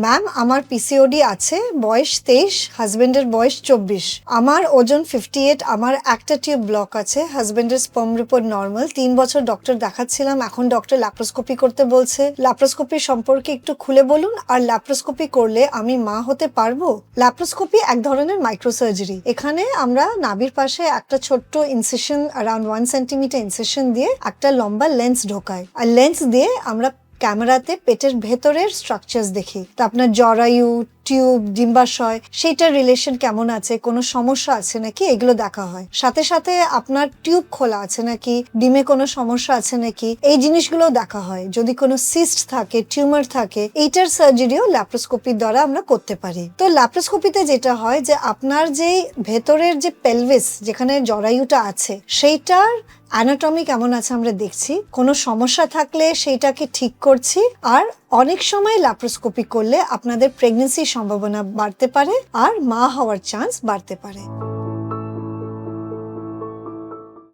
Ma'am আমার PCOD আছে, বয়স 23, হাজবেন্ডের বয়স 24, আমার ওজন 58, আমার একটা টিউব ব্লক আছে, হাজবেন্ডের স্পার্ম রিপোর্ট নর্মাল। 3 বছর ডক্টর দেখাচ্ছিলাম, এখন ডক্টর ল্যাপ্রোস্কোপি করতে বলছে। ল্যাপ্রোস্কোপি সম্পর্কে একটু খুলে বলুন, আর ল্যাপ্রোস্কোপি করলে আমি মা হতে পারবো? ল্যাপ্রোস্কোপি এক ধরনের মাইক্রোসার্জারি। এখানে আমরা নাভির পাশে একটা ছোট্ট ইনসিশন, অ্যারাউন্ড 1 সেন্টিমিটার ইনসিশন দিয়ে একটা লম্বা লেন্স ঢোকাই, আর লেন্স দিয়ে আমরা ক্যামেরাতে পেটের ভেতরের স্ট্রাকচার্স দেখি। তা আপনার জরায়ু, টিউব, ডিম্বাশয় সেইটার রিলেশন কেমন আছে, কোনো সমস্যা আছে নাকি, এগুলো দেখা হয়। সাথে সাথে আপনার টিউব খোলা আছে নাকি, ডিমে কোনো সমস্যা আছে নাকি, এই জিনিসগুলো দেখা হয়। যদি কোনো সিস্ট থাকে, টিউমার থাকে, এইটার সার্জারিও ল্যাপ্রোস্কোপির দ্বারা আমরা করতে পারি। তো ল্যাপ্রোস্কোপিতে যেটা হয় যে আপনার যে ভেতরের যে পেলভিস, যেখানে জরায়ুটা আছে, সেইটার অ্যানাটমি কেমন আছে আমরা দেখছি। কোনো সমস্যা থাকলে সেইটাকে ঠিক করছি। আর অনেক সময় ল্যাপ্রোস্কোপি করলে আপনাদের প্রেগন্যান্সির সম্ভাবনা বাড়তে পারে আর মা হওয়ার চান্স বাড়তে পারে।